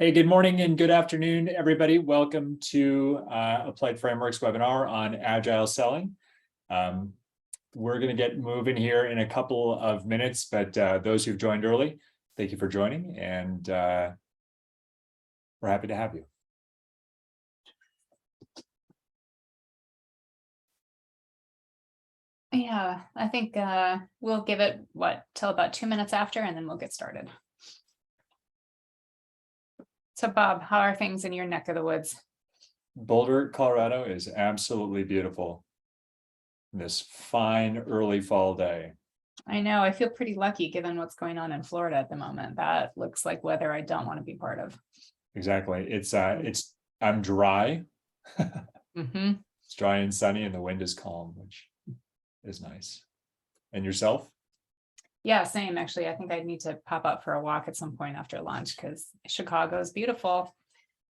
Hey, good morning and good afternoon, everybody. Welcome to Applied Frameworks webinar on Agile Selling. We're going to get moving here in a couple of minutes, but those who've joined early, thank you for joining, and we're happy to have you. Yeah, I think we'll give it, till about 2 minutes after, and then we'll get started. So Bob, how are things in your neck of the woods? Boulder, Colorado is absolutely beautiful this fine early fall day. I know, I feel pretty lucky given what's going on in Florida at the moment. That looks like weather I don't want to be part of. Exactly. I'm dry. Mm-hmm. It's dry and sunny and the wind is calm, which is nice. And yourself? Yeah, same. Actually, I think I need to pop up for a walk at some point after lunch because Chicago is beautiful,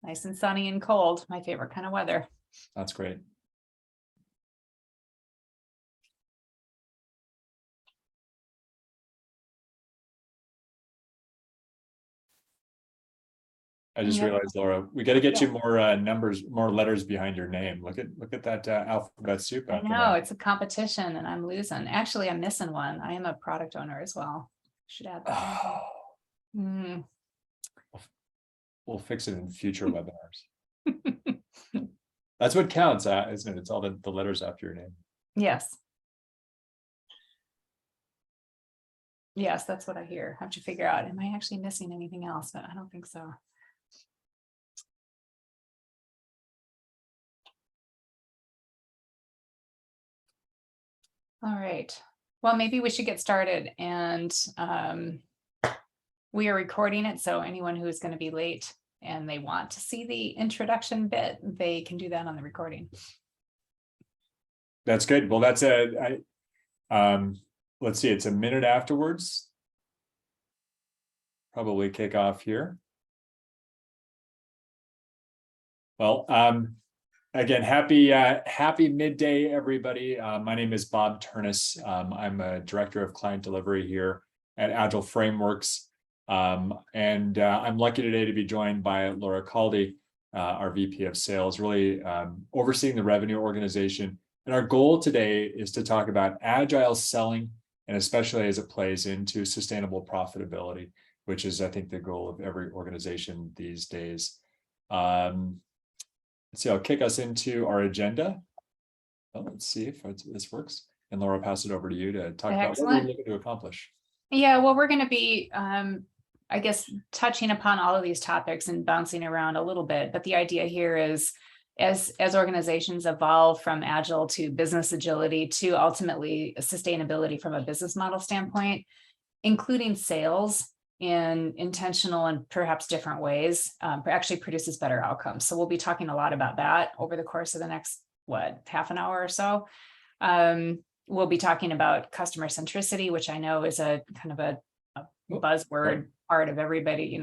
nice and sunny and cold. My favorite kind of weather. That's great. I just realized, Laura, we got to get you more more letters behind your name. Look at that alphabet soup. I know it's a competition, and I'm losing. Actually, I'm missing one. I am a product owner as well. Should add that. We'll fix it in future webinars. That's what counts, isn't it? It's all the letters after your name. Yes. Yes, that's what I hear. I have to figure out, am I actually missing anything else? But I don't think so. All right. Well, maybe we should get started, and we are recording it, so anyone who is going to be late and they want to see the introduction bit, they can do that on the recording. That's good. Well, that's let's see, it's a minute afterwards. Probably kick off here. Well, again, happy midday, everybody. My name is Bob Ternes. I'm a director of client delivery here at Agile Frameworks. And I'm lucky today to be joined by Laura Caldie, our VP of Sales, really overseeing the revenue organization. And our goal today is to talk about Agile Selling, and especially as it plays into sustainable profitability, which is, I think, the goal of every organization these days. Let's see, I'll kick us into our agenda. Well, let's see if this works. And Laura, I'll pass it over to you to talk about what we're looking to accomplish. Yeah, well, we're going to be, I guess, touching upon all of these topics and bouncing around a little bit. But the idea here is, as organizations evolve from agile to business agility to ultimately sustainability from a business model standpoint, including sales in intentional and perhaps different ways, actually produces better outcomes. So we'll be talking a lot about that over the course of the next, half an hour or so. We'll be talking about customer centricity, which I know is a kind of a buzzword part of everybody,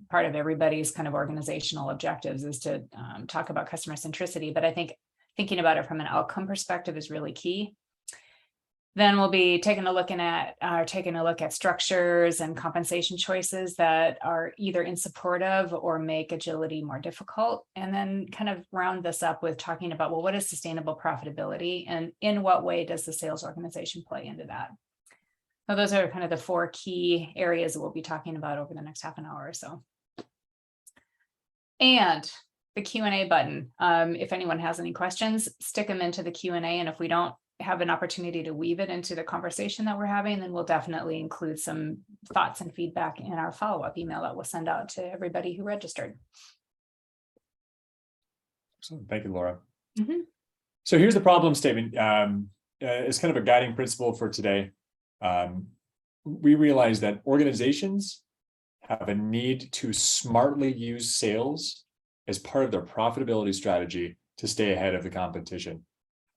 part of everybody's kind of organizational objectives is to talk about customer centricity. But I think thinking about it from an outcome perspective is really key. Then we'll be taking a look at structures and compensation choices that are either in support of or make agility more difficult. And then kind of round this up with talking about, well, what is sustainable profitability, and in what way does the sales organization play into that? So those are kind of the 4 key areas that we'll be talking about over the next half an hour or so. And the Q&A button. If anyone has any questions, stick them into the Q&A. And if we don't have an opportunity to weave it into the conversation that we're having, then we'll definitely include some thoughts and feedback in our follow-up email that we'll send out to everybody who registered. Excellent. Thank you, Laura. So here's the problem statement. It's kind of a guiding principle for today. We realize that organizations have a need to smartly use sales as part of their profitability strategy to stay ahead of the competition.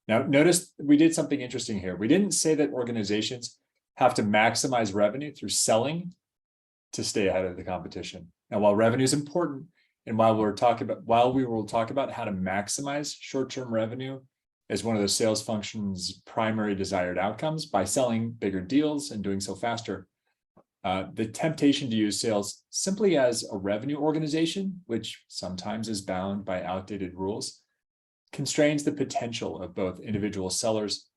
Now, notice we did something interesting here. We didn't say that organizations have to maximize revenue through selling to stay ahead of the competition. And while revenue is important, and while we will talk about how to maximize short-term revenue as one of the sales function's primary desired outcomes by selling bigger deals and doing so faster, The temptation to use sales simply as a revenue organization, which sometimes is bound by outdated rules, constrains the potential of both individual sellers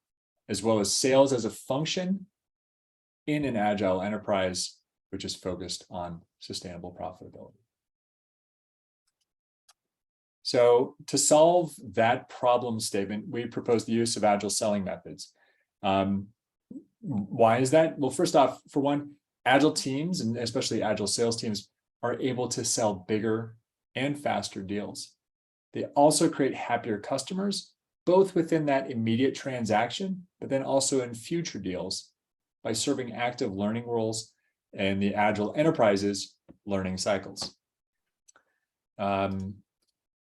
as well as sales as a function in an agile enterprise, which is focused on sustainable profitability. So to solve that problem statement, we propose the use of Agile selling methods. Why is that? Well, first off, for one, Agile teams, and especially Agile sales teams, are able to sell bigger and faster deals. They also create happier customers, both within that immediate transaction, but then also in future deals by serving active learning roles and the Agile enterprises learning cycles.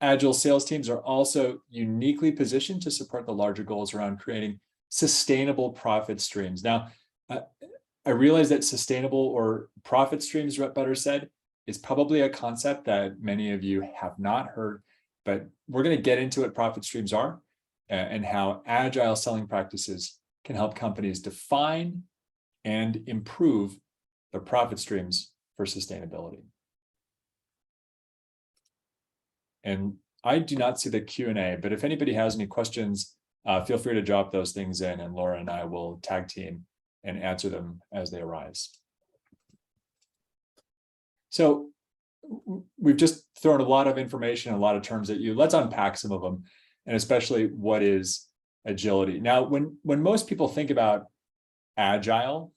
Agile sales teams are also uniquely positioned to support the larger goals around creating sustainable profit streams. Now, I realize that sustainable or profit streams, better said, is probably a concept that many of you have not heard, but we're going to get into what profit streams are and how agile selling practices can help companies define and improve their profit streams for sustainability. And I do not see the Q&A, but if anybody has any questions, feel free to drop those things in, and Laura and I will tag team and answer them as they arise. So we've just thrown a lot of information, a lot of terms at you. Let's unpack some of them, and especially what is agility. Now, when most people think about agile,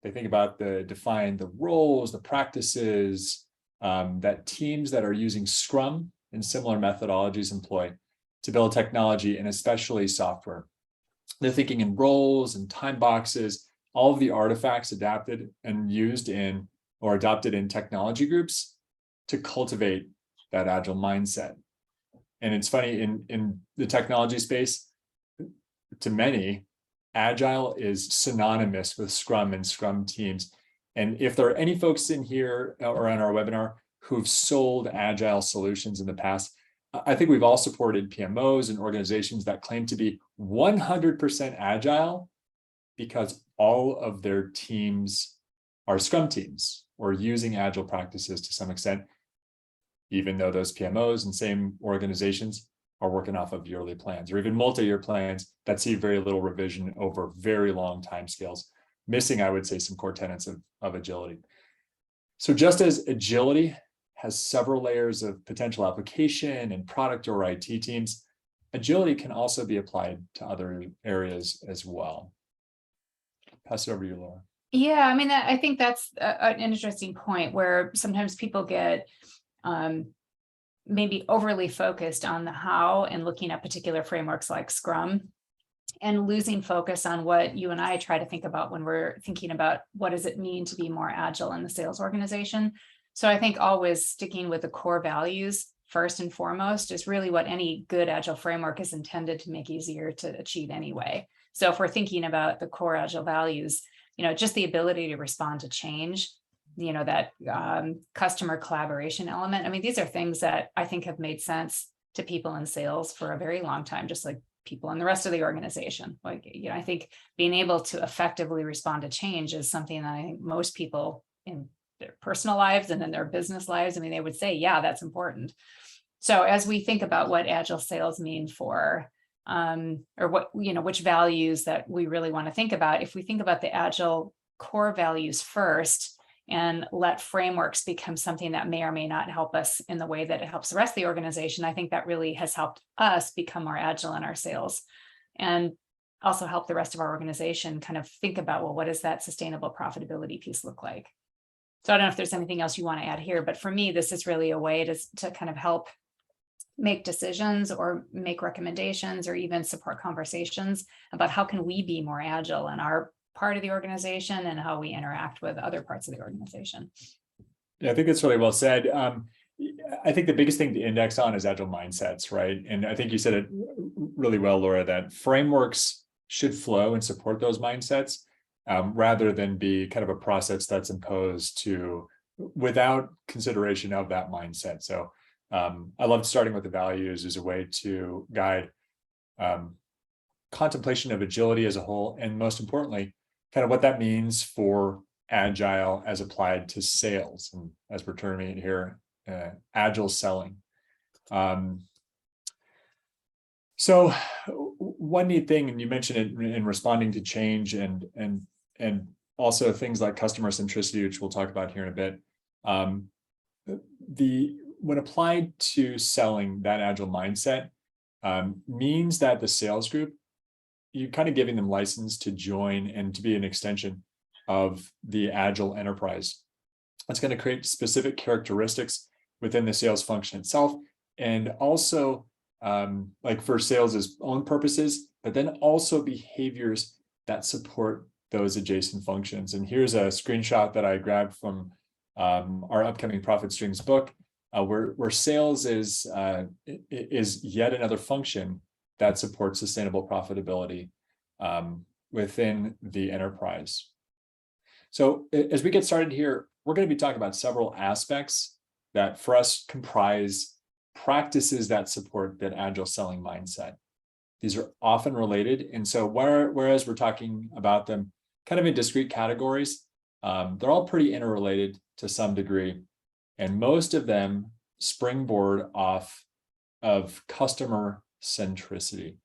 they think about define the roles, the practices that teams that are using Scrum and similar methodologies employ to build technology and especially software. They're thinking in roles and time boxes, all of the artifacts adapted and used in or adopted in technology groups to cultivate that agile mindset. And it's funny, in the technology space, to many, agile is synonymous with Scrum and Scrum teams. And if there are any folks in here or on our webinar who've sold agile solutions in the past, I think we've all supported PMOs and organizations that claim to be 100% agile because all of their teams are Scrum teams or using agile practices to some extent, even though those PMOs and same organizations are working off of yearly plans or even multi-year plans that see very little revision over very long timescales, missing, I would say, some core tenets of agility. So just as agility has several layers of potential application and product or IT teams, agility can also be applied to other areas as well. Pass it over to you, Laura. Yeah, I mean, I think that's an interesting point where sometimes people get maybe overly focused on the how and looking at particular frameworks like Scrum and losing focus on what you and I try to think about when we're thinking about what does it mean to be more agile in the sales organization. So I think always sticking with the core values first and foremost is really what any good agile framework is intended to make easier to achieve anyway. So if we're thinking about the core agile values, just the ability to respond to change, that customer collaboration element. I mean, these are things that I think have made sense to people in sales for a very long time, just like people in the rest of the organization. I think being able to effectively respond to change is something that I think most people in their personal lives and in their business lives, I mean, they would say, yeah, that's important. So as we think about what agile sales mean for, or what, which values that we really want to think about, if we think about the agile core values first and let frameworks become something that may or may not help us in the way that it helps the rest of the organization, I think that really has helped us become more agile in our sales and also help the rest of our organization kind of think about, well, what does that sustainable profitability piece look like? So I don't know if there's anything else you want to add here, but for me, this is really a way to kind of help make decisions or make recommendations or even support conversations about how can we be more agile in our part of the organization and how we interact with other parts of the organization. Yeah, I think that's really well said. I think the biggest thing to index on is Agile Mindsets, right? And I think you said it really well, Laura, that frameworks should flow and support those mindsets rather than be kind of a process that's imposed without consideration of that mindset. So I love starting with the values as a way to guide contemplation of agility as a whole, and most importantly, kind of what that means for Agile as applied to sales, and as we're terming it here, Agile Selling. So one neat thing, and you mentioned it in responding to change and also things like customer centricity, which we'll talk about here in a bit. When applied to selling, that Agile mindset means that the sales group, you're kind of giving them license to join and to be an extension of the Agile enterprise. It's going to create specific characteristics within the sales function itself, and also like for sales' own purposes, but then also behaviors that support those adjacent functions. And here's a screenshot that I grabbed from our upcoming Profit Streams book, where sales is yet another function that supports sustainable profitability within the enterprise. So as we get started here, we're going to be talking about several aspects that for us comprise practices that support that Agile selling mindset. These are often related. And so whereas we're talking about them kind of in discrete categories, they're all pretty interrelated to some degree. And most of them springboard off of customer centricity.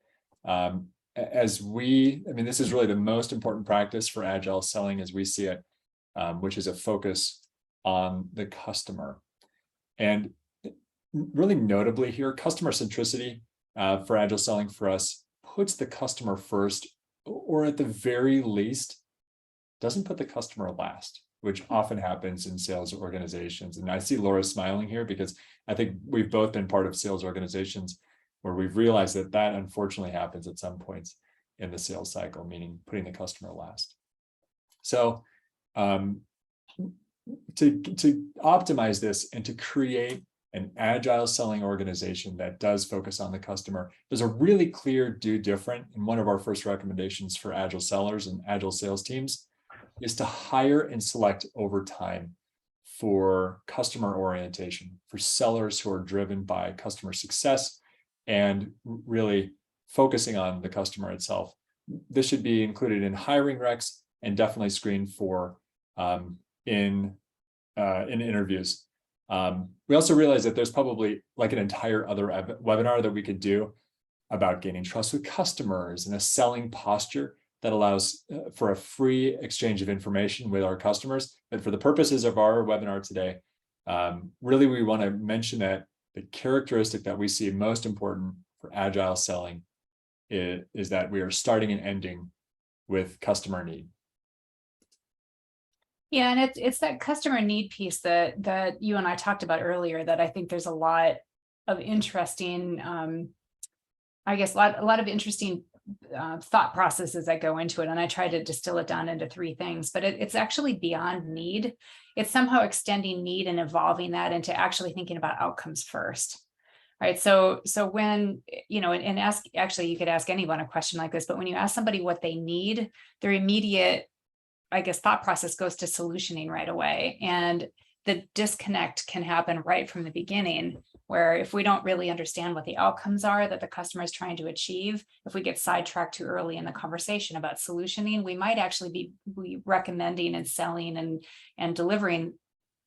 This is really the most important practice for Agile selling as we see it, which is a focus on the customer. And really notably here, customer centricity for Agile selling for us puts the customer first, or at the very least, doesn't put the customer last, which often happens in sales organizations. And I see Laura smiling here because I think we've both been part of sales organizations where we've realized that that unfortunately happens at some points in the sales cycle, meaning putting the customer last. So to optimize this and to create an Agile selling organization that does focus on the customer, there's a really clear do different. And one of our first recommendations for Agile sellers and Agile sales teams is to hire and select over time for customer orientation, for sellers who are driven by customer success and really focusing on the customer itself. This should be included in hiring recs and definitely screened for in interviews. We also realize that there's probably like an entire other webinar that we could do about gaining trust with customers and a selling posture that allows for a free exchange of information with our customers. But for the purposes of our webinar today, really we want to mention that the characteristic that we see most important for Agile selling is that we are starting and ending with customer need. Yeah, and it's that customer need piece that you and I talked about earlier that I think there's a lot of interesting, a lot of interesting thought processes that go into it. And I try to distill it down into three things, but it's actually beyond need. It's somehow extending need and evolving that into actually thinking about outcomes first. Right. So when, and actually you could ask anyone a question like this, but when you ask somebody what they need, their immediate thought process goes to solutioning right away. And the disconnect can happen right from the beginning, where if we don't really understand what the outcomes are that the customer is trying to achieve, if we get sidetracked too early in the conversation about solutioning, we might actually be recommending and selling and delivering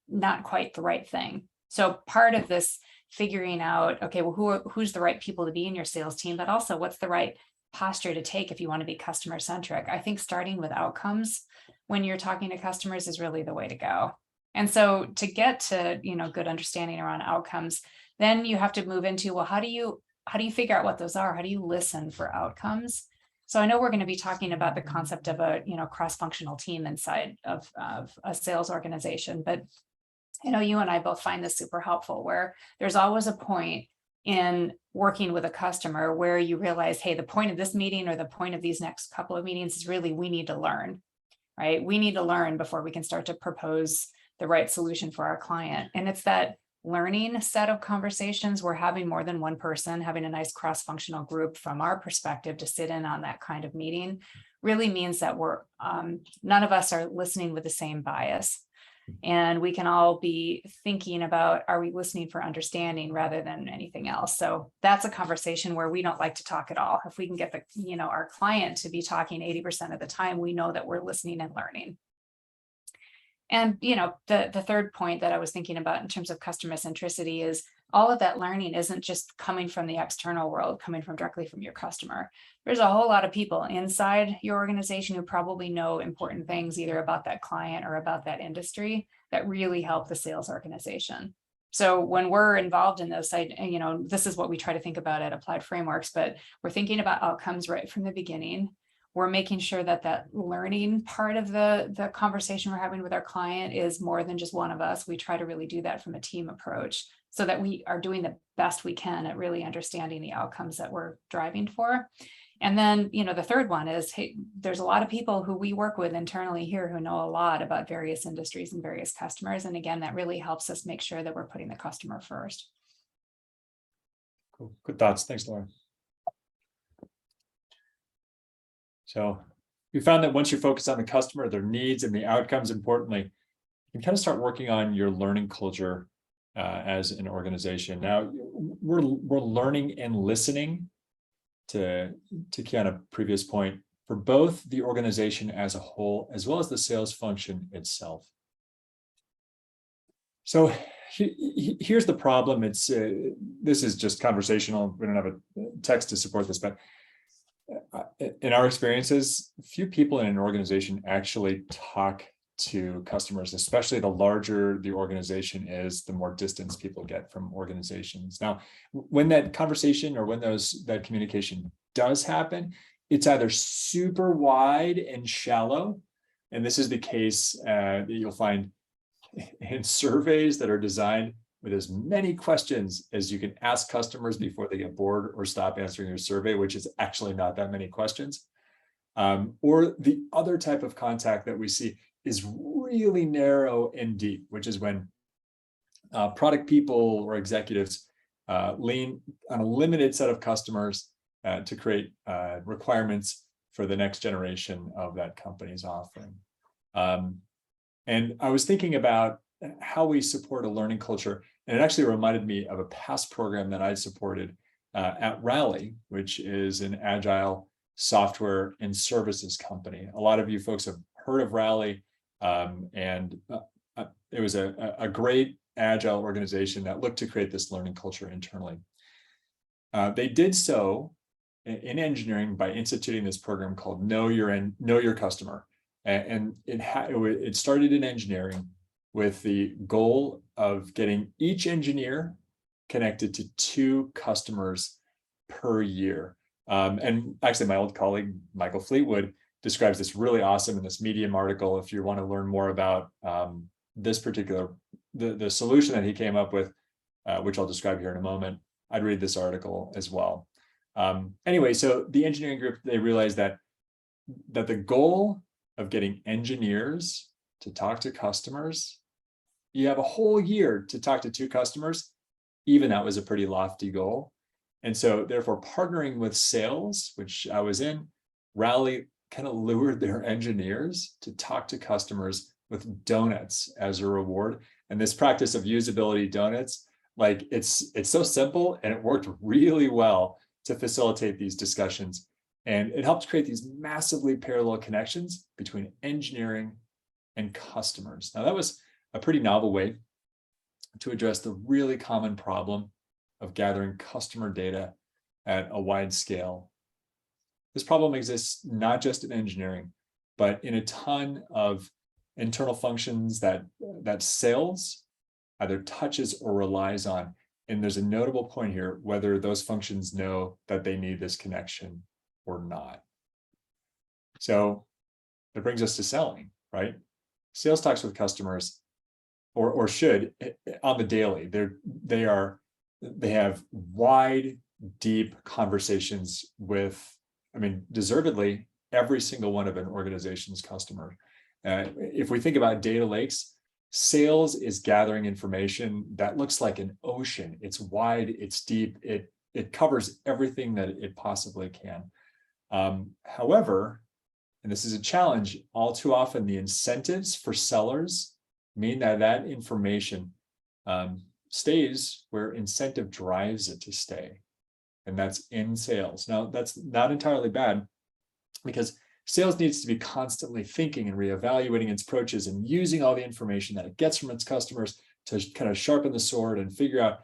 not quite the right thing. So part of this figuring out, okay, well, who's the right people to be in your sales team, but also what's the right posture to take if you want to be customer centric. I think starting with outcomes when you're talking to customers is really the way to go. And so to get to, good understanding around outcomes, then you have to move into, well, how do you figure out what those are? How do you listen for outcomes? So I know we're going to be talking about the concept of a, cross-functional team inside of a sales organization, but you and I both find this super helpful, where there's always a point in working with a customer where you realize, hey, the point of this meeting or the point of these next couple of meetings is really, we need to learn, right? We need to learn before we can start to propose the right solution for our client. And it's that learning set of conversations where having more than one person, having a nice cross-functional group from our perspective to sit in on that kind of meeting really means that we're none of us are listening with the same bias. And we can all be thinking about, are we listening for understanding rather than anything else? So that's a conversation where we don't like to talk at all. If we can get our client to be talking 80% of the time, we know that we're listening and learning. And, the third point that I was thinking about in terms of customer centricity is all of that learning isn't just coming from the external world, coming from directly from your customer. There's a whole lot of people inside your organization who probably know important things either about that client or about that industry that really help the sales organization. So when we're involved in those side, this is what we try to think about at Applied Frameworks, but we're thinking about outcomes right from the beginning. We're making sure that learning part of the conversation we're having with our client is more than just one of us. We try to really do that from a team approach so that we are doing the best we can at really understanding the outcomes that we're driving for. And then, the third one is, hey, there's a lot of people who we work with internally here who know a lot about various industries and various customers. And again, that really helps us make sure that we're putting the customer first. Cool. Good thoughts. Thanks, Laura. So we found that once you focus on the customer, their needs and the outcomes, importantly, you can kind of start working on your learning culture as an organization. Now, we're learning and listening, to kind of previous point, for both the organization as a whole, as well as the sales function itself. So here's the problem. This is just conversational. We don't have a text to support this, but in our experiences, few people in an organization actually talk to customers, especially the larger the organization is, the more distance people get from organizations. Now, when that conversation or when that communication does happen, it's either super wide and shallow, and this is the case that you'll find in surveys that are designed with as many questions as you can ask customers before they get bored or stop answering your survey, which is actually not that many questions. Or the other type of contact that we see is really narrow and deep, which is when product people or executives lean on a limited set of customers to create requirements for the next generation of that company's offering. And I was thinking about how we support a learning culture, and it actually reminded me of a past program that I supported at Rally, which is an agile software and services company. A lot of you folks have heard of Rally, and it was a great agile organization that looked to create this learning culture internally. They did so in engineering by instituting this program called Know Your Customer, and it started in engineering with the goal of getting each engineer connected to 2 customers per year. And actually, my old colleague Michael Fleetwood describes this really awesome in this Medium article. If you want to learn more about this particular the solution that he came up with, which I'll describe here in a moment, I'd read this article as well. Anyway, so the engineering group, they realized that the goal of getting engineers to talk to customers, you have a whole year to talk to 2 customers. Even that was a pretty lofty goal. And so therefore, partnering with sales, which I was in, Rally kind of lured their engineers to talk to customers with donuts as a reward. And this practice of usability donuts, like it's so simple, and it worked really well to facilitate these discussions. And it helped create these massively parallel connections between engineering and customers. Now, that was a pretty novel way to address the really common problem of gathering customer data at a wide scale. This problem exists not just in engineering, but in a ton of internal functions that sales either touches or relies on. And there's a notable point here, whether those functions know that they need this connection or not. So that brings us to selling, right? Sales talks with customers, or should, on the daily. They have wide, deep conversations with, deservedly, every single one of an organization's customer. If we think about data lakes, sales is gathering information that looks like an ocean. It's wide, it's deep, it covers everything that it possibly can. However, and this is a challenge, all too often the incentives for sellers mean that information stays where incentive drives it to stay, and that's in sales. Now, that's not entirely bad, because Sales needs to be constantly thinking and reevaluating its approaches and using all the information that it gets from its customers to kind of sharpen the sword and figure out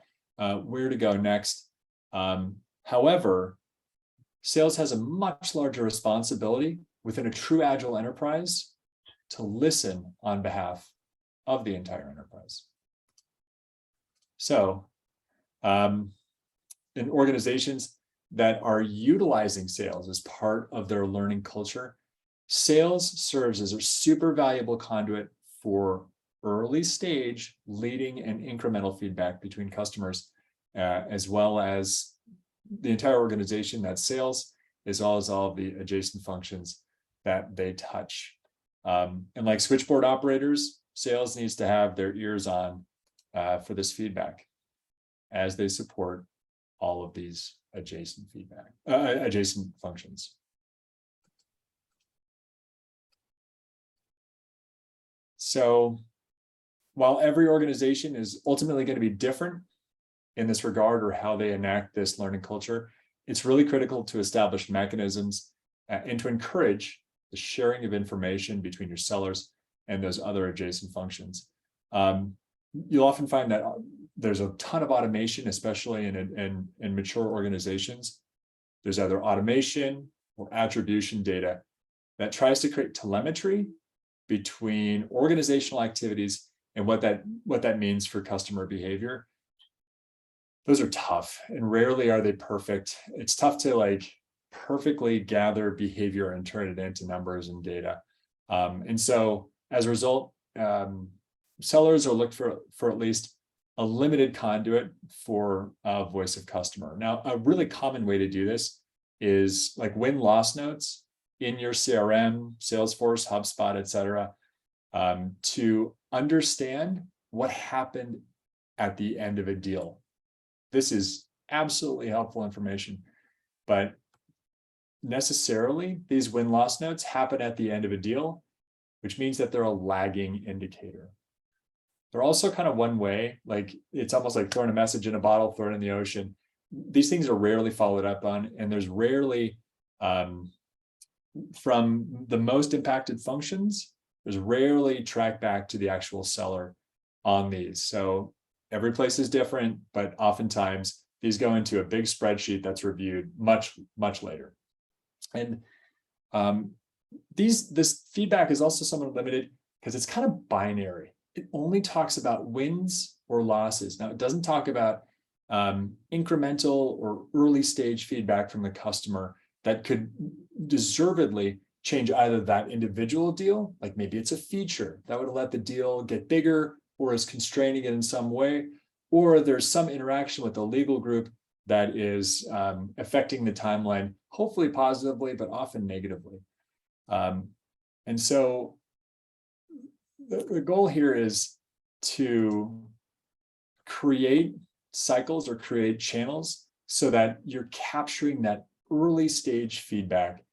where to go next. However, sales has a much larger responsibility within a true agile enterprise to listen on behalf of the entire enterprise. So, in organizations that are utilizing sales as part of their learning culture, sales serves as a super valuable conduit for early stage leading and incremental feedback between customers, as well as the entire organization that's sales, as well as all of the adjacent functions that they touch. And like switchboard operators, sales needs to have their ears on for this feedback as they support all of these adjacent functions. So while every organization is ultimately going to be different in this regard or how they enact this learning culture, it's really critical to establish mechanisms and to encourage the sharing of information between your sellers and those other adjacent functions. You'll often find that there's a ton of automation, especially in mature organizations. There's either automation or attribution data that tries to create telemetry between organizational activities and what that means for customer behavior. Those are tough, and rarely are they perfect. It's tough to perfectly gather behavior and turn it into numbers and data. And so as a result, sellers are looked for at least a limited conduit for voice of customer. Now, a really common way to do this is like win-loss notes in your CRM, Salesforce, HubSpot, et cetera, to understand what happened at the end of a deal. This is absolutely helpful information, but necessarily these win-loss notes happen at the end of a deal, which means that they're a lagging indicator. They're also kind of one way, like it's almost like throwing a message in a bottle, throw it in the ocean. These things are rarely followed up on, and there's rarely, from the most impacted functions, there's rarely track back to the actual seller on these. So every place is different, but oftentimes these go into a big spreadsheet that's reviewed much, much later. And this feedback is also somewhat limited because it's kind of binary. It only talks about wins or losses. Now, it doesn't talk about incremental or early stage feedback from the customer that could deservedly change either that individual deal, like maybe it's a feature that would let the deal get bigger or is constraining it in some way, or there's some interaction with the legal group that is affecting the timeline, hopefully positively, but often negatively. And so the goal here is to create cycles or create channels so that you're capturing that early stage feedback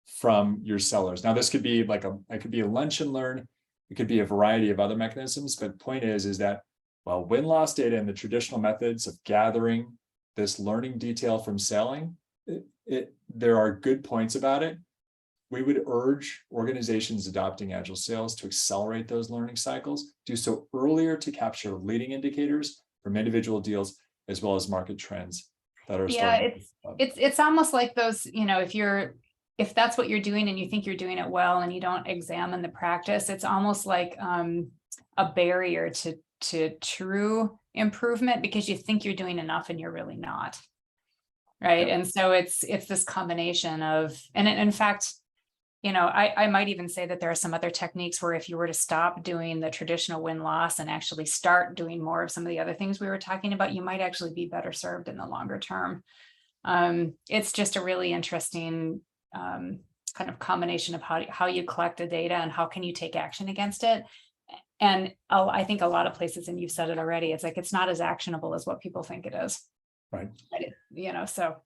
from your sellers. Now, this could be it could be a lunch and learn. It could be a variety of other mechanisms, but point is that while win-loss data and the traditional methods of gathering this learning detail from selling, there are good points about it. We would urge organizations adopting Agile Sales to accelerate those learning cycles, do so earlier to capture leading indicators from individual deals, as well as market trends that are starting. It's almost like those, if that's what you're doing and you think you're doing it well and you don't examine the practice, it's almost like a barrier to true improvement because you think you're doing enough and you're really not. Right. Yeah. And so it's this combination of, and in fact, I might even say that there are some other techniques where if you were to stop doing the traditional win-loss and actually start doing more of some of the other things we were talking about, you might actually be better served in the longer term. It's just a really interesting kind of combination of how you collect the data and how can you take action against it. And I think a lot of places, and you've said it already, it's like it's not as actionable as what people think it is. Right. So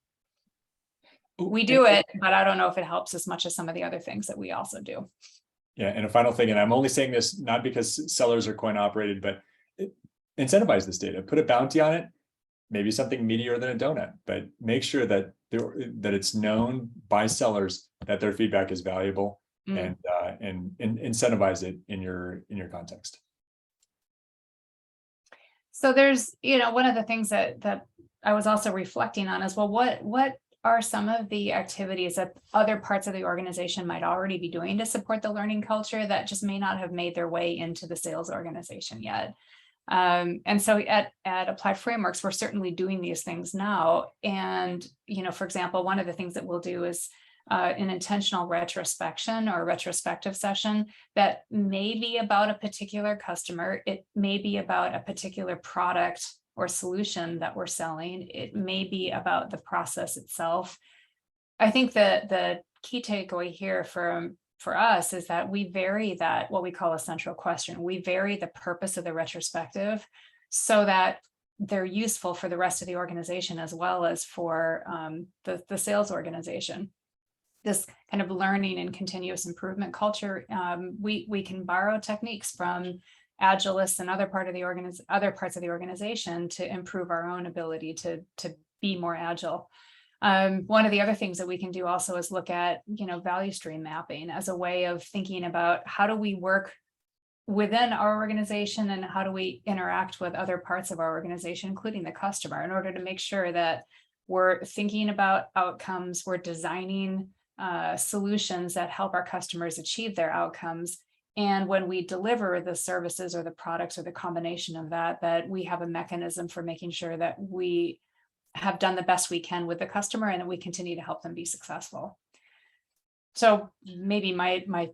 we do it, but I don't know if it helps as much as some of the other things that we also do. Yeah, and a final thing, and I'm only saying this not because sellers are coin operated, but incentivize this data, put a bounty on it, maybe something meatier than a donut, but make sure that that it's known by sellers that their feedback is valuable, and incentivize it in your context. So there's, one of the things that I was also reflecting on is, well, what are some of the activities that other parts of the organization might already be doing to support the learning culture that just may not have made their way into the sales organization yet? And so at Applied Frameworks, we're certainly doing these things now. And, for example, one of the things that we'll do is an intentional retrospection or retrospective session that may be about a particular customer. It may be about a particular product or solution that we're selling. It may be about the process itself. I think that the key takeaway here for us is that we vary that, what we call a central question. We vary the purpose of the retrospective so that they're useful for the rest of the organization as well as for the sales organization. This kind of learning and continuous improvement culture, we can borrow techniques from Agilists and other parts of the organization to improve our own ability to be more agile. One of the other things that we can do also is look at, value stream mapping as a way of thinking about how do we work within our organization and how do we interact with other parts of our organization, including the customer, in order to make sure that we're thinking about outcomes, we're designing solutions that help our customers achieve their outcomes. And when we deliver the services or the products or the combination of that we have a mechanism for making sure that we have done the best we can with the customer and that we continue to help them be successful. So maybe my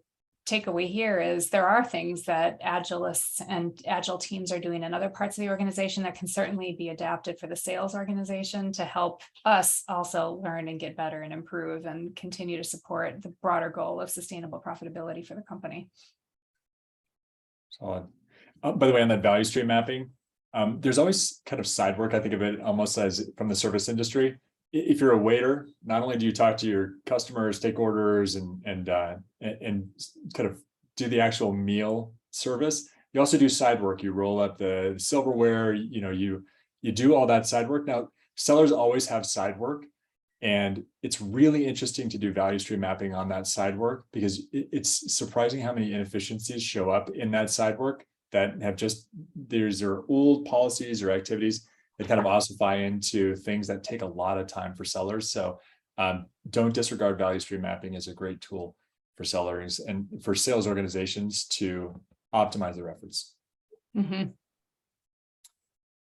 takeaway here is there are things that Agilists and Agile teams are doing in other parts of the organization that can certainly be adapted for the sales organization to help us also learn and get better and improve and continue to support the broader goal of sustainable profitability for the company. Solid. By the way, on that value stream mapping, there's always kind of side work. I think of it almost as from the service industry. If you're a waiter, not only do you talk to your customers, take orders, and kind of do the actual meal service, you also do side work. You roll up the silverware. You do all that side work. Now, sellers always have side work, and it's really interesting to do value stream mapping on that side work because it's surprising how many inefficiencies show up in that side work that have these are old policies or activities that kind of ossify into things that take a lot of time for sellers. So don't disregard value stream mapping as a great tool for sellers and for sales organizations to optimize their efforts. Mm-hmm.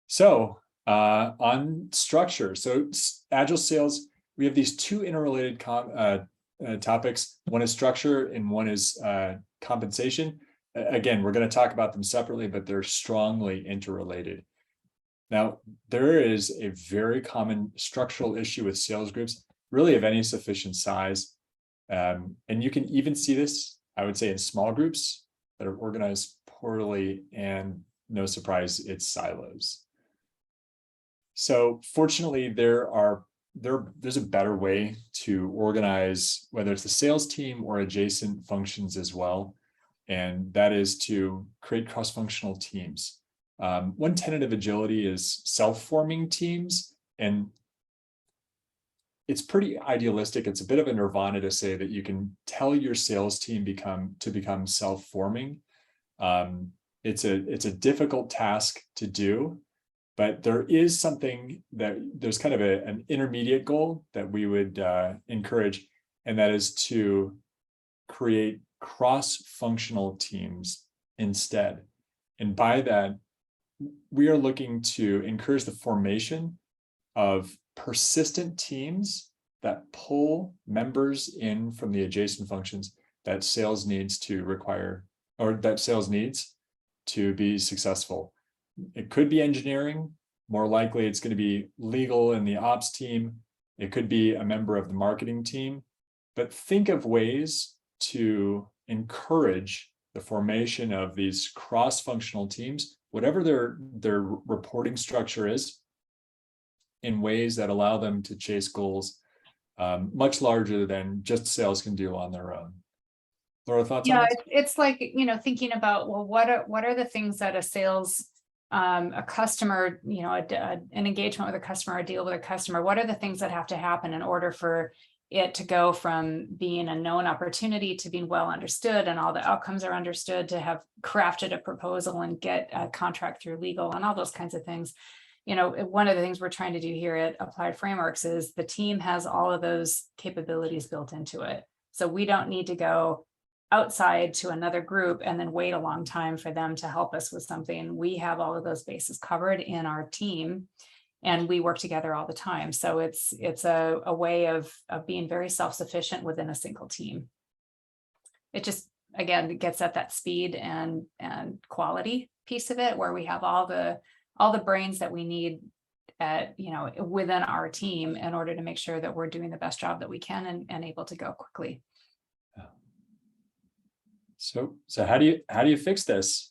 So on structure, so Agile Sales, we have these two interrelated topics. One is structure and one is compensation. Again, we're going to talk about them separately, but they're strongly interrelated. Now, there is a very common structural issue with sales groups, really of any sufficient size. And you can even see this, I would say, in small groups that are organized poorly, and no surprise, it's silos. So fortunately, there's a better way to organize, whether it's the sales team or adjacent functions as well. And that is to create cross-functional teams. One tenet of agility is self-forming teams, and it's pretty idealistic. It's a bit of a nirvana to say that you can tell your sales team to become self-forming. It's a difficult task to do, but there is something there's kind of an intermediate goal that we would encourage, and that is to create cross-functional teams instead. And by that, we are looking to encourage the formation of persistent teams that pull members in from the adjacent functions that sales needs to be successful. It could be engineering. More likely, it's going to be legal and the ops team. It could be a member of the marketing team. But think of ways to encourage the formation of these cross-functional teams, whatever their reporting structure is, in ways that allow them to chase goals much larger than just sales can do on their own. Laura, thoughts on this? It's like, thinking about, well, what are the things that a sales a customer, an engagement with a customer, a deal with a customer, what are the things that have to happen in order for it to go from being a known opportunity to being well understood and all the outcomes are understood, to have crafted a proposal and get a contract through legal and all those kinds of things. One of the things we're trying to do here at Applied Frameworks is the team has all of those capabilities built into it. So we don't need to go outside to another group and then wait a long time for them to help us with something. We have all of those bases covered in our team, and we work together all the time. So it's a way of being very self-sufficient within a single team. It just, again, gets at that speed and quality piece of it, where we have all the brains that we need within our team in order to make sure that we're doing the best job that we can and able to go quickly. So how do you fix this?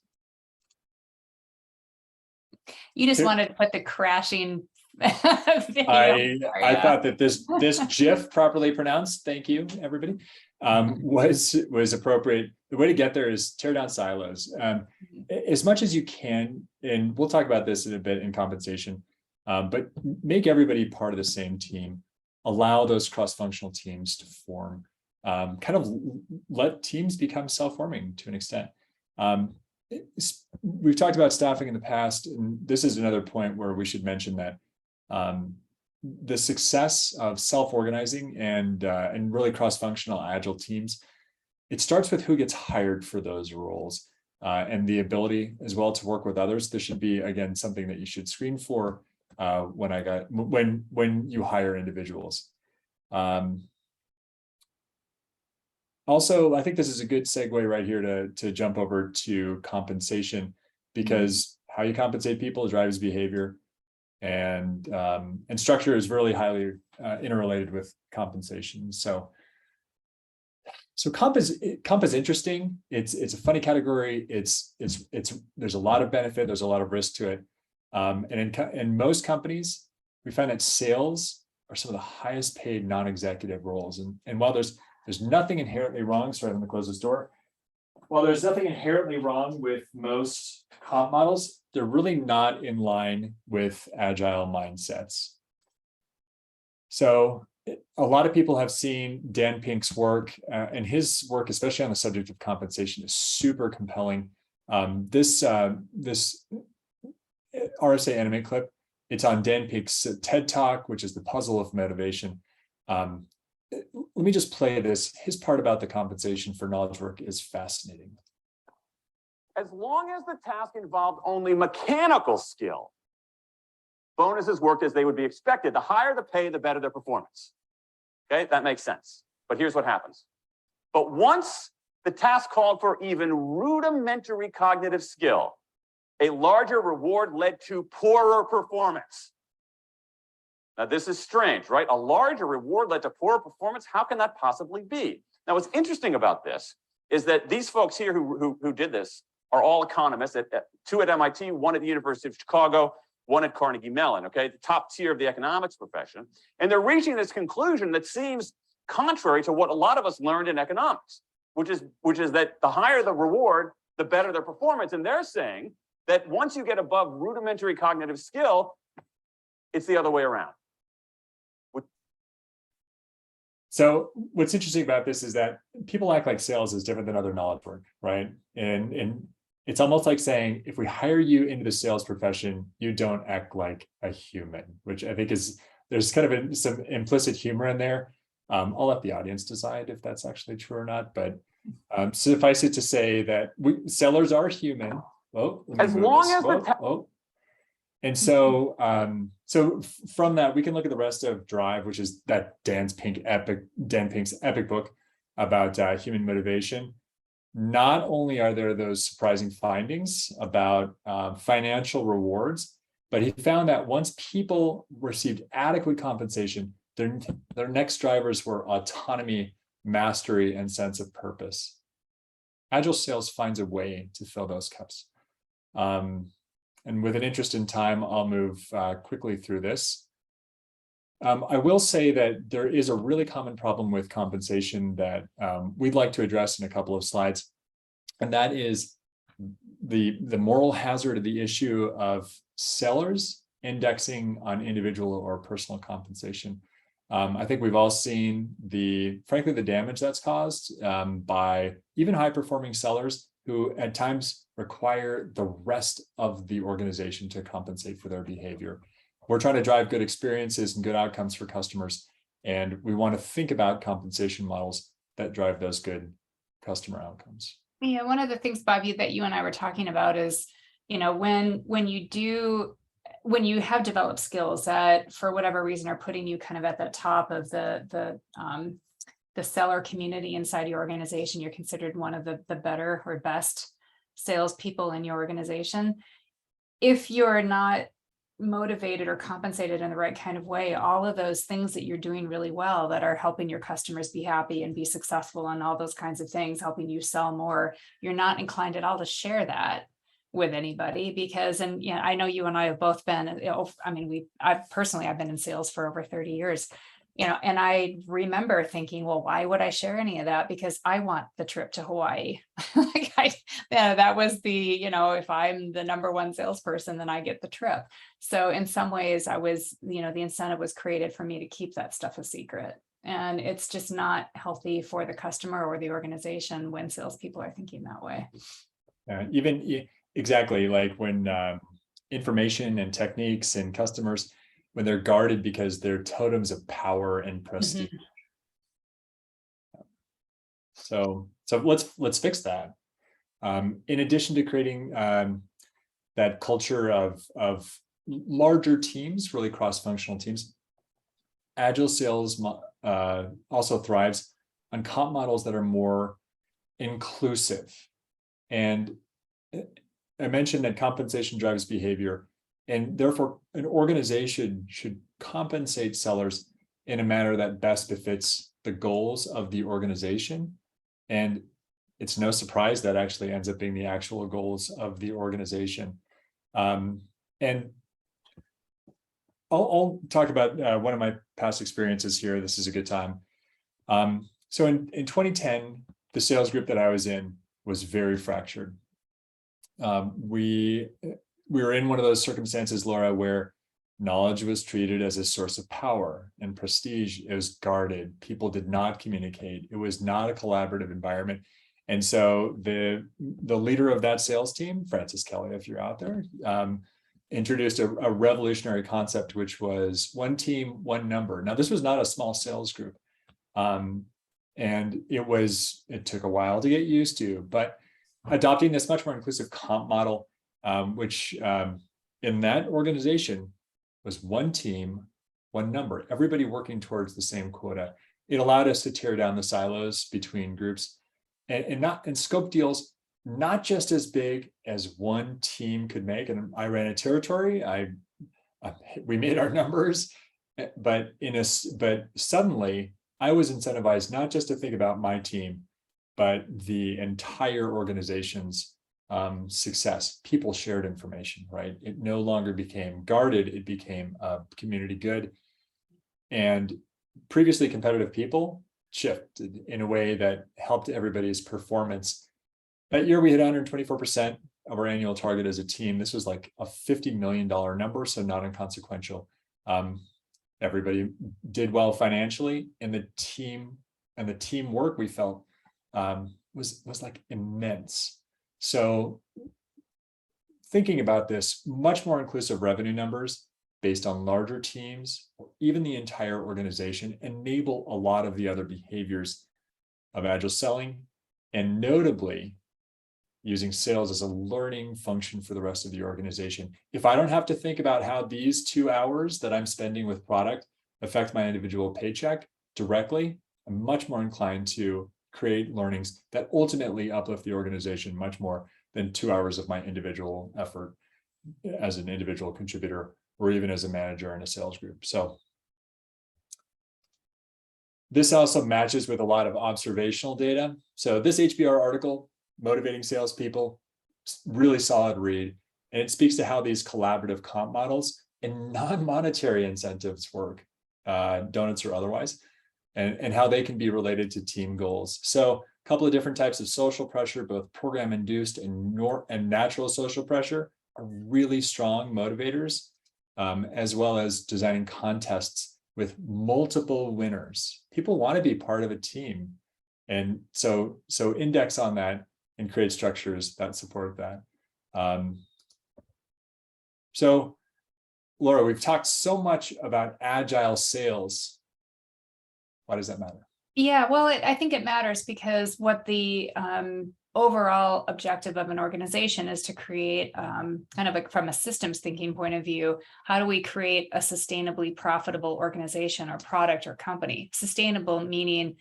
You just wanted to put the crashing video. I thought that this GIF, properly pronounced, thank you everybody, was appropriate. The way to get there is tear down silos as much as you can, and we'll talk about this in a bit in compensation, but make everybody part of the same team. Allow those cross-functional teams to form. Kind of let teams become self-forming to an extent. We've talked about staffing in the past, and this is another point where we should mention that the success of self-organizing and really cross-functional agile teams, it starts with who gets hired for those roles and the ability as well to work with others. This should be, again, something that you should screen for when you hire individuals. Also, I think this is a good segue right here to jump over to compensation, because how you compensate people drives behavior, and structure is really highly interrelated with compensation. So comp is interesting. It's a funny category. There's a lot of benefit. There's a lot of risk to it. And in most companies, we find that sales are some of the highest paid non-executive roles. And while there's nothing inherently wrong. Sorry, I'm going to close this door. While there's nothing inherently wrong with most comp models, they're really not in line with agile mindsets. So a lot of people have seen Dan Pink's work, and his work, especially on the subject of compensation, is super compelling. This RSA Animate clip, it's on Dan Pink's TED Talk, which is The Puzzle of Motivation. Let me just play this. His part about the compensation for knowledge work is fascinating. As long as the task involved only mechanical skill, bonuses worked as they would be expected. The higher the pay, the better their performance. Okay, that makes sense. But here's what happens. But once the task called for even rudimentary cognitive skill, a larger reward led to poorer performance. Now, this is strange, right? A larger reward led to poorer performance. How can that possibly be? Now, what's interesting about this is that these folks here who did this are all economists, two at MIT, one at the University of Chicago, one at Carnegie Mellon, okay? The top tier of the economics profession. And they're reaching this conclusion that seems contrary to what a lot of us learned in economics, which is that the higher the reward, the better their performance. And they're saying that once you get above rudimentary cognitive skill, it's the other way around. So what's interesting about this is that people act like sales is different than other knowledge work, right? And it's almost like saying, if we hire you into the sales profession, you don't act like a human, which I think there's kind of some implicit humor in there. I'll let the audience decide if that's actually true or not, but suffice it to say that sellers are human. As long as and so, from that, we can look at the rest of Drive, which is that Dan Pink's epic book about human motivation. Not only are there those surprising findings about financial rewards, but he found that once people received adequate compensation, their next drivers were autonomy, mastery, and sense of purpose. Agile Sales finds a way to fill those cups. And with an interest in time, I'll move quickly through this. I will say that there is a really common problem with compensation that we'd like to address in a couple of slides. And that is the moral hazard of the issue of sellers indexing on individual or personal compensation. I think we've all seen frankly, the damage that's caused by even high-performing sellers who at times require the rest of the organization to compensate for their behavior. We're trying to drive good experiences and good outcomes for customers, and we want to think about compensation models that drive those good customer outcomes. Yeah, one of the things, Bob, that you and I were talking about is, when you have developed skills that for whatever reason are putting you kind of at the top of the seller community inside your organization, you're considered one of the better or best salespeople in your organization. If you're not motivated or compensated in the right kind of way, all of those things that you're doing really well that are helping your customers be happy and be successful and all those kinds of things, helping you sell more, you're not inclined at all to share that with anybody because, and I know you and I have both been, I've been in sales for over 30 years, and I remember thinking, well, why would I share any of that? Because I want the trip to Hawaii. That was if I'm the number one salesperson, then I get the trip. So in some ways I was, the incentive was created for me to keep that stuff a secret. And it's just not healthy for the customer or the organization when salespeople are thinking that way. Exactly, like when information and techniques and customers, when they're guarded because they're totems of power and prestige. So let's fix that. In addition to creating that culture of larger teams, really cross-functional teams, Agile Sales also thrives on comp models that are more inclusive. And I mentioned that compensation drives behavior, and therefore an organization should compensate sellers in a manner that best befits the goals of the organization. And it's no surprise that actually ends up being the actual goals of the organization. And I'll talk about one of my past experiences here. This is a good time. So in 2010, the sales group that I was in was very fractured. We were in one of those circumstances, Laura, where knowledge was treated as a source of power and prestige. It was guarded. People did not communicate. It was not a collaborative environment. And so the leader of that sales team, Francis Kelly, if you're out there, introduced a revolutionary concept, which was one team, one number. Now, this was not a small sales group. And it took a while to get used to, but adopting this much more inclusive comp model, which in that organization was one team, one number, everybody working towards the same quota. It allowed us to tear down the silos between groups and scope deals, not just as big as one team could make. And I ran a territory. We made our numbers, but suddenly I was incentivized not just to think about my team, but the entire organization's success. People shared information, right? It no longer became guarded. It became a community good. And previously competitive people shifted in a way that helped everybody's performance. That year we hit 124% of our annual target as a team. This was like a $50 million number, so not inconsequential. Everybody did well financially, and the teamwork we felt was like immense. So thinking about this, much more inclusive revenue numbers based on larger teams, or even the entire organization, enable a lot of the other behaviors of Agile selling, and notably using sales as a learning function for the rest of the organization. If I don't have to think about how these 2 hours that I'm spending with product affect my individual paycheck directly, I'm much more inclined to create learnings that ultimately uplift the organization much more than 2 hours of my individual effort as an individual contributor, or even as a manager in a sales group. So this also matches with a lot of observational data. So this HBR article, Motivating Salespeople, really solid read. And it speaks to how these collaborative comp models and non-monetary incentives work, donuts or otherwise, and how they can be related to team goals. So couple of different types of social pressure, both program-induced and natural social pressure, are really strong motivators, as well as designing contests with multiple winners. People want to be part of a team. And so index on that and create structures that support that. So Laura, we've talked so much about agile sales. Why does that matter? Yeah, well, I think it matters because what the overall objective of an organization is to create kind of like from a systems thinking point of view, how do we create a sustainably profitable organization or product or company? Sustainable meaning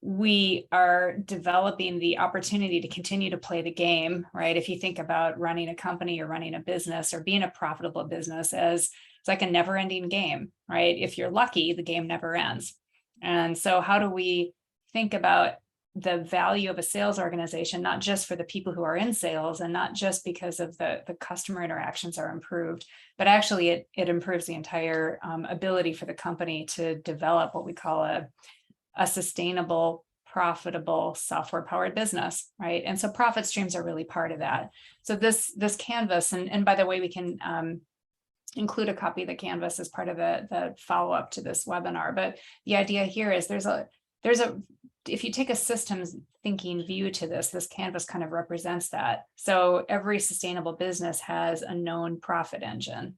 we are developing the opportunity to continue to play the game, right? If you think about running a company or running a business or being a profitable business as it's like a never ending game, right? If you're lucky, the game never ends. And so how do we think about the value of a sales organization, not just for the people who are in sales and not just because of the customer interactions are improved, but actually it improves the entire ability for the company to develop what we call a sustainable, profitable, software-powered business, right? And so profit streams are really part of that. So this canvas, and by the way, we can include a copy of the canvas as part of the follow-up to this webinar. But the idea here is if you take a systems thinking view to this canvas kind of represents that. So every sustainable business has a known profit engine,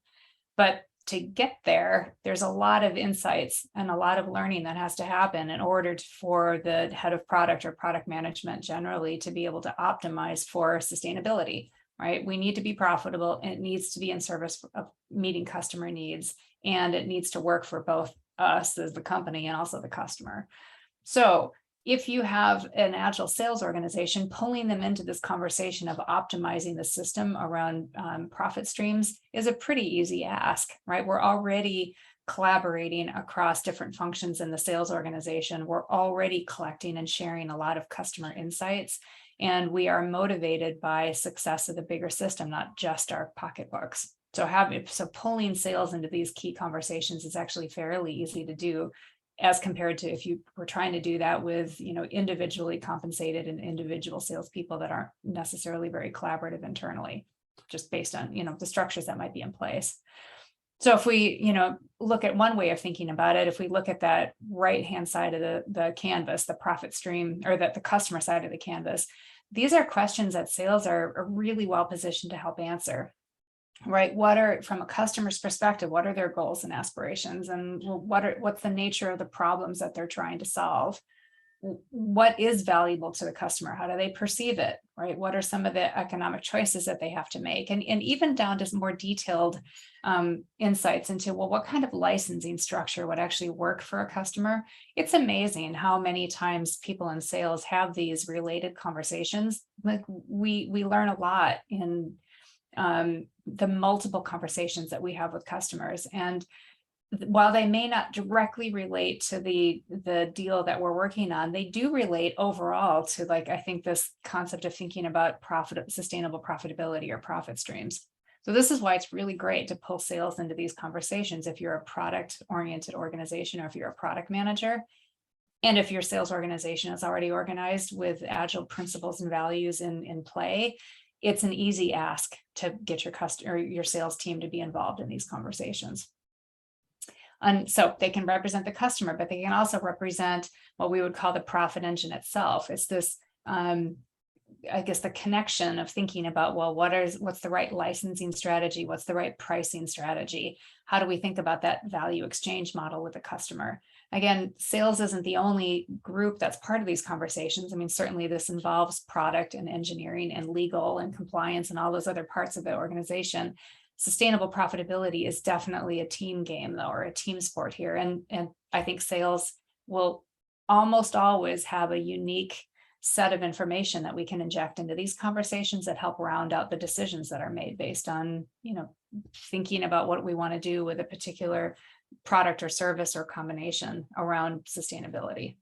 but to get there, there's a lot of insights and a lot of learning that has to happen in order for the head of product or product management generally to be able to optimize for sustainability, right? We need to be profitable. It needs to be in service of meeting customer needs, and it needs to work for both us as the company and also the customer. So if you have an agile sales organization, pulling them into this conversation of optimizing the system around profit streams is a pretty easy ask, right? We're already collaborating across different functions in the sales organization. We're already collecting and sharing a lot of customer insights, and we are motivated by success of the bigger system, not just our pocketbooks. So pulling sales into these key conversations is actually fairly easy to do, as compared to if you were trying to do that with, individually compensated and individual salespeople that aren't necessarily very collaborative internally, just based on, the structures that might be in place. So if we, look at one way of thinking about it, if we look at that right-hand side of the canvas, the profit stream, or the customer side of the canvas, these are questions that sales are really well positioned to help answer. Right? From a customer's perspective, what are their goals and aspirations, and what's the nature of the problems that they're trying to solve? What is valuable to the customer? How do they perceive it? Right? What are some of the economic choices that they have to make? And even down to more detailed insights into, what kind of licensing structure would actually work for a customer? It's amazing how many times people in sales have these related conversations. Like we learn a lot in the multiple conversations that we have with customers. And while they may not directly relate to the deal that we're working on, they do relate overall to, I think, this concept of thinking about sustainable profitability or profit streams. So this is why it's really great to pull sales into these conversations if you're a product-oriented organization or if you're a product manager. And if your sales organization is already organized with agile principles and values in play, it's an easy ask to get your sales team to be involved in these conversations. And so they can represent the customer, but they can also represent what we would call the profit engine itself. It's this, the connection of thinking about, what's the right licensing strategy? What's the right pricing strategy? How do we think about that value exchange model with the customer? Again, sales isn't the only group that's part of these conversations. I mean, certainly this involves product and engineering and legal and compliance and all those other parts of the organization. Sustainable profitability is definitely a team game, though, or a team sport here. And I think sales will almost always have a unique set of information that we can inject into these conversations that help round out the decisions that are made based on, thinking about what we want to do with a particular product or service or combination around sustainability.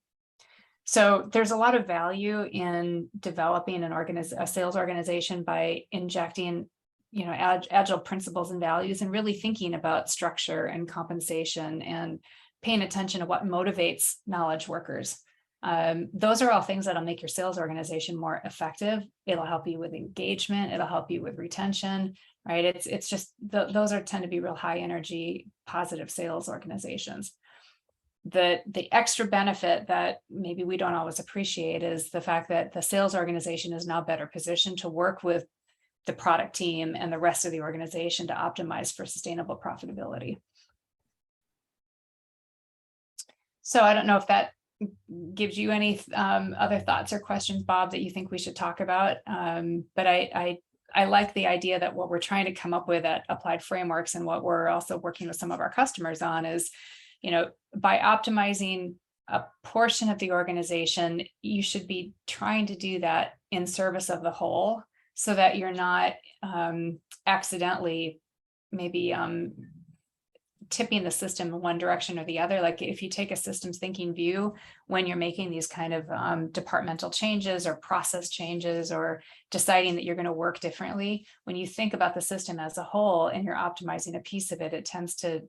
So there's a lot of value in developing a sales organization by injecting, agile principles and values, and really thinking about structure and compensation and paying attention to what motivates knowledge workers. Those are all things that'll make your sales organization more effective. It'll help you with engagement. It'll help you with retention, right? It's just those tend to be real high energy, positive sales organizations. The extra benefit that maybe we don't always appreciate is the fact that the sales organization is now better positioned to work with the product team and the rest of the organization to optimize for sustainable profitability. So I don't know if that gives you any other thoughts or questions, Bob, that you think we should talk about. But I like the idea that what we're trying to come up with at Applied Frameworks, and what we're also working with some of our customers on, is, by optimizing a portion of the organization, you should be trying to do that in service of the whole, so that you're not accidentally maybe tipping the system in one direction or the other. Like if you take a systems thinking view, when you're making these kind of departmental changes or process changes, or deciding that you're going to work differently, when you think about the system as a whole and you're optimizing a piece of it, it tends to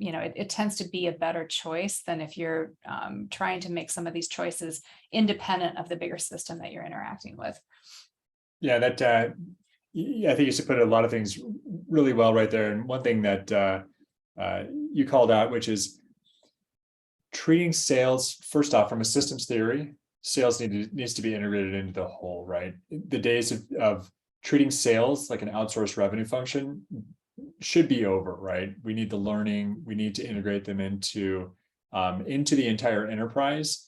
it tends to be a better choice than if you're trying to make some of these choices independent of the bigger system that you're interacting with. Yeah, that I think you should put a lot of things really well right there. And one thing that you called out, which is treating sales, first off, from a systems theory, sales needs to be integrated into the whole, right? The days of treating sales like an outsourced revenue function should be over, right? We need the learning, we need to integrate them into the entire enterprise,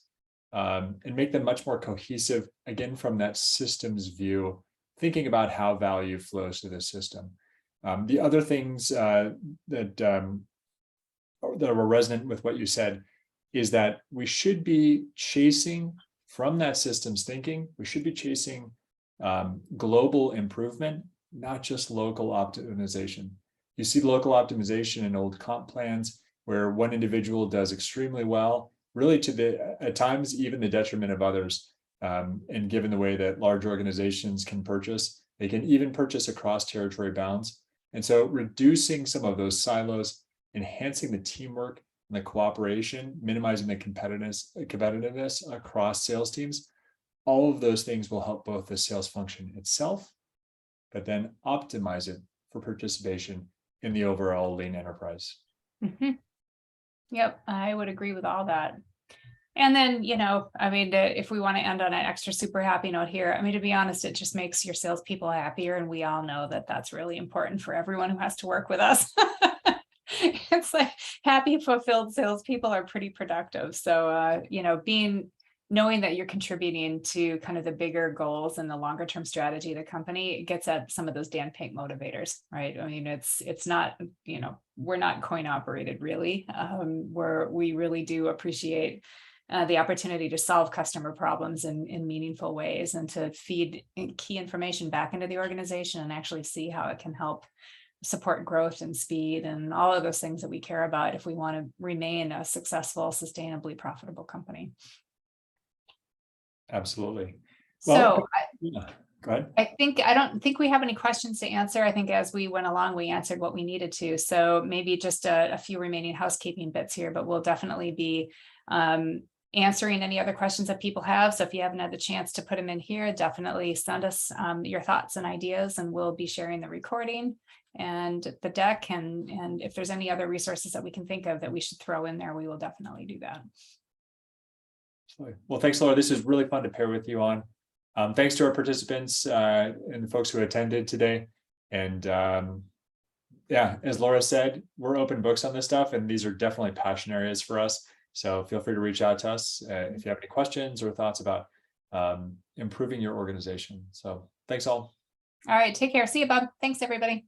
and make them much more cohesive, again, from that systems view, thinking about how value flows to the system. The other things that were resonant with what you said is that we should be chasing, from that systems thinking, we should be chasing global improvement, not just local optimization. You see local optimization in old comp plans where one individual does extremely well, really at times even the detriment of others. And given the way that large organizations can purchase, they can even purchase across territory bounds. And so reducing some of those silos, enhancing the teamwork and the cooperation, minimizing the competitiveness across sales teams, all of those things will help both the sales function itself, but then optimize it for participation in the overall lean enterprise. Mm-hmm. Yep, I would agree with all that. And then, if we want to end on an extra super happy note here, to be honest, it just makes your salespeople happier. And we all know that that's really important for everyone who has to work with us. It's like happy, fulfilled salespeople are pretty productive. So, knowing that you're contributing to kind of the bigger goals and the longer term strategy of the company, it gets at some of those Dan Pink motivators, right? It's not, we're not coin operated really, where we really do appreciate the opportunity to solve customer problems in meaningful ways, and to feed key information back into the organization and actually see how it can help support growth and speed and all of those things that we care about if we want to remain a successful, sustainably profitable company. Absolutely. Well, go ahead. I don't think we have any questions to answer. I think as we went along, we answered what we needed to. So maybe just a few remaining housekeeping bits here, but we'll definitely be answering any other questions that people have. So if you haven't had the chance to put them in here, definitely send us your thoughts and ideas, and we'll be sharing the recording and the deck. And if there's any other resources that we can think of that we should throw in there, we will definitely do that. Well, thanks, Laura. This is really fun to pair with you on. Thanks to our participants and the folks who attended today. And as Laura said, we're open books on this stuff, and these are definitely passion areas for us. So feel free to reach out to us if you have any questions or thoughts about improving your organization. So thanks all. All right, take care. See you, Bob. Thanks, everybody.